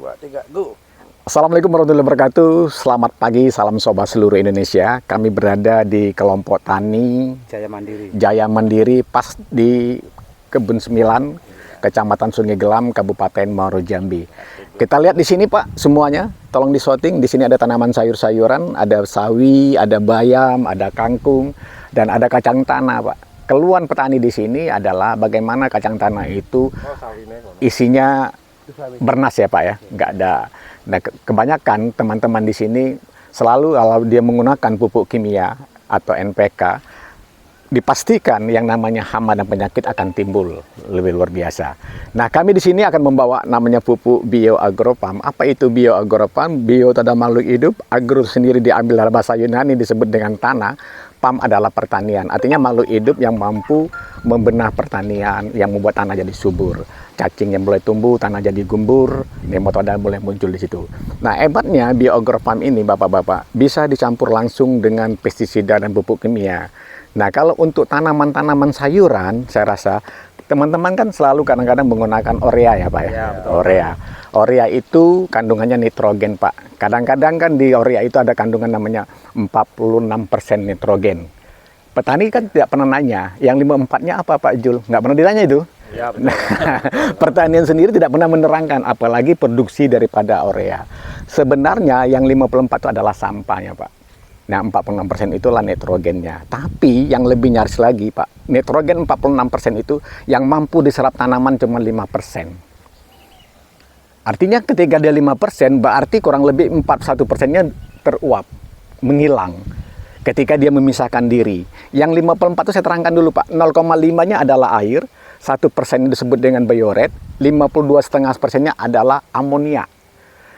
2, 3, go. Assalamualaikum warahmatullahi wabarakatuh. Selamat pagi, salam sobat seluruh Indonesia. Kami berada di kelompok tani Jaya Mandiri, pas di Kebun 9, Kecamatan Sungai Gelam, Kabupaten Muaro Jambi. Kita lihat di sini Pak, semuanya. Tolong disorting. Di sini ada tanaman sayur-sayuran, ada sawi, ada bayam, ada kangkung, dan ada kacang tanah Pak. Keluhan petani di sini adalah bagaimana kacang tanah itu isinya bernas ya Pak ya, nggak ada. Nah, kebanyakan teman-teman di sini selalu kalau dia menggunakan pupuk kimia atau NPK, dipastikan yang namanya hama dan penyakit akan timbul lebih luar biasa. Nah, kami di sini akan membawa namanya pupuk Bio Agropam. Apa itu Bio Agropam? Bio itu adalah makhluk hidup, agro sendiri diambil dari bahasa Yunani disebut dengan tanah, pam adalah pertanian. Artinya makhluk hidup yang mampu membenah pertanian, yang membuat tanah jadi subur. Cacing yang mulai tumbuh, tanah jadi gembur, nematoda mulai muncul di situ. Nah, hebatnya Bio Agropam ini Bapak-bapak bisa dicampur langsung dengan pestisida dan pupuk kimia. Nah, kalau untuk tanaman-tanaman sayuran, saya rasa teman-teman kan selalu kadang-kadang menggunakan urea ya Pak ya, urea. Urea itu kandungannya nitrogen Pak. Kadang-kadang kan di urea itu ada kandungan namanya 46% nitrogen. Petani kan tidak pernah nanya, yang 54-nya apa Pak Jul? Nggak pernah ditanya itu. Ya, betul. Nah, pertanian sendiri tidak pernah menerangkan, apalagi produksi daripada urea. Sebenarnya yang 54 itu adalah sampahnya Pak. Nah, 46% itulah nitrogennya. Tapi yang lebih nyaris lagi Pak, nitrogen 46% itu yang mampu diserap tanaman cuma 5%. Artinya ketika dia 5%, berarti kurang lebih 41%-nya teruap, menghilang. Ketika dia memisahkan diri. Yang 54 itu saya terangkan dulu Pak, 0,5-nya adalah air, 1% disebut dengan bioret, 52,5%-nya adalah amonia.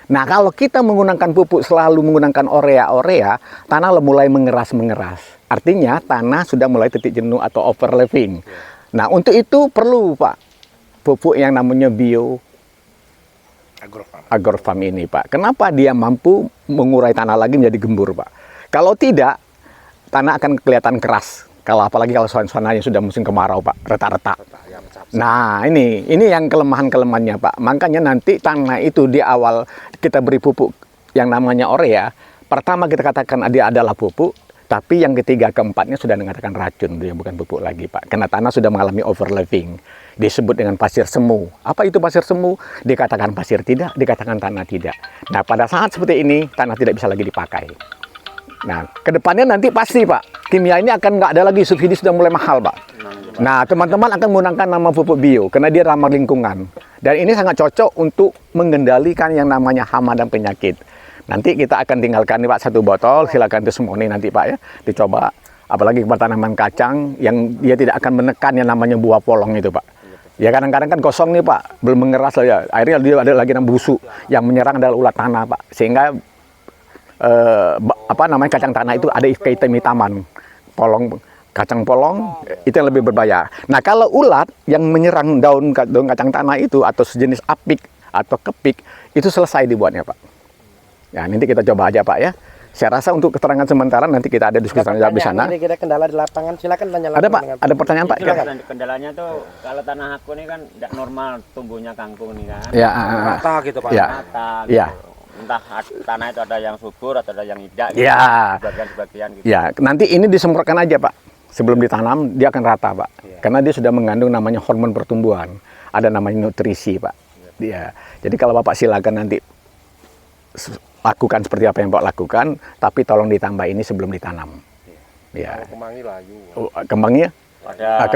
Nah, kalau kita menggunakan pupuk selalu menggunakan urea, tanah mulai mengeras. Artinya tanah sudah mulai titik jenuh atau overliving. Nah, untuk itu perlu Pak pupuk yang namanya Bio Agropam ini Pak. Kenapa dia mampu mengurai tanah lagi menjadi gembur Pak? Kalau tidak, tanah akan kelihatan keras. Kalau apalagi kalau suasananya sudah musim kemarau Pak, retak-retak. Nah, ini yang kelemahan-kelemahannya Pak. Makanya nanti tanah itu di awal kita beri pupuk yang namanya urea, pertama kita katakan dia adalah pupuk, tapi yang ketiga keempatnya sudah mengatakan racun, dia bukan pupuk lagi Pak. Karena tanah sudah mengalami overliving. Disebut dengan pasir semu. Apa itu pasir semu? Dikatakan pasir tidak, dikatakan tanah tidak. Nah, pada saat seperti ini tanah tidak bisa lagi dipakai. Nah, kedepannya nanti pasti Pak, kimia ini akan nggak ada lagi, subsidi sudah mulai mahal Pak. Nah, teman-teman akan menggunakan nama pupuk bio, karena dia ramah lingkungan. Dan ini sangat cocok untuk mengendalikan yang namanya hama dan penyakit. Nanti kita akan tinggalkan nih Pak satu botol, silakan testimoni nanti Pak ya, dicoba. Apalagi kepada tanaman kacang, yang dia tidak akan menekan yang namanya buah polong itu Pak. Ya kadang-kadang kan kosong nih Pak, belum mengeras lah ya. Akhirnya dia ada lagi busuk, yang menyerang adalah ulat tanah Pak. Sehingga kacang tanah itu ada kehitam-hitaman, kacang polong itu yang lebih berbahaya. Nah, kalau ulat yang menyerang daun kacang tanah itu atau sejenis apik atau kepik itu selesai dibuatnya Pak. Ya, nanti kita coba aja Pak ya. Saya rasa untuk keterangan sementara nanti kita ada diskusi di sana. Kira-kira kendala di lapangan, silakan tanya langsung. Ada Pak, ada pertanyaan Pak? Kendalanya tuh kalau tanah aku ini kan tidak normal tumbuhnya kangkung nih kan. Ya, rata gitu Pak. Ya. Rata gitu. Ya. Entah tanah itu ada yang subur atau ada yang tidak gitu. Ya. Sebagian gitu. Ya, nanti ini disemprotkan aja Pak. Sebelum ditanam dia akan rata Pak. Ya. Karena dia sudah mengandung namanya hormon pertumbuhan. Ada namanya nutrisi Pak. Ya. Jadi kalau Bapak silakan nanti lakukan seperti apa yang Bapak lakukan, tapi tolong ditambah ini sebelum ditanam. Ya. Kemangi layu. Oh, kembangnya? Ada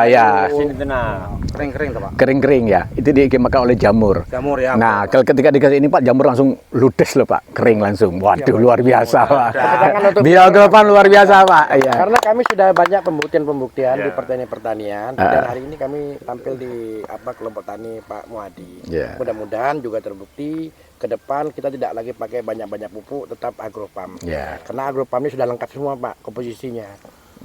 ya. sini tenang. Kering-kering tuh Pak. Kering-kering ya. Itu dimakan oleh jamur. Jamur ya. Nah, kalau ketika dikasih ini Pak, jamur langsung ludes loh Pak, kering langsung. Waduh, luar biasa Pak. Bio Agropam luar biasa Pak. Ya. Karena kami sudah banyak pembuktian di pertanian. Dan hari ini kami tampil di kelompok tani Pak Muadi. Mudah-mudahan juga terbukti ke depan kita tidak lagi pakai banyak-banyak pupuk, tetap Agropam. Karena Agropam ini sudah lengkap semua Pak komposisinya.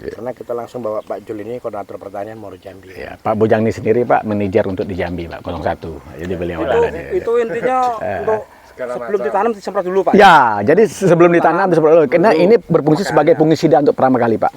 Karena kita langsung bawa Pak Jul ini koordinator pertanian Muaro Jambi. Ya, Pak Bojang ini sendiri Pak manajer untuk di Jambi Pak 01. Jadi beliau itu intinya untuk sebelum ditanam disemprot dulu Pak. Ya, jadi sebelum ditanam disemprot dulu. Karena ini berfungsi sebagai fungisida untuk pertama kali Pak.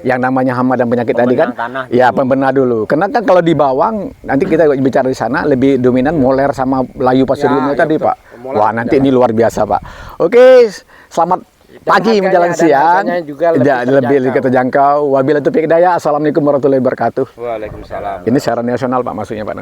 Yang namanya hama dan penyakit tadi kan. Ya, pembenah dulu. Karena kan kalau di bawang nanti kita bicara di sana lebih dominan moler sama layu pasiriumnya tadi Pak. Wah, nanti ini luar biasa, Pak. Oke, selamat pagi menjelang siang. Juga lebih terjangkau. Wabillahi taufiq hidayah. Assalamualaikum warahmatullahi wabarakatuh. Waalaikumsalam. Ini secara nasional, Pak, maksudnya, Pak, nanti.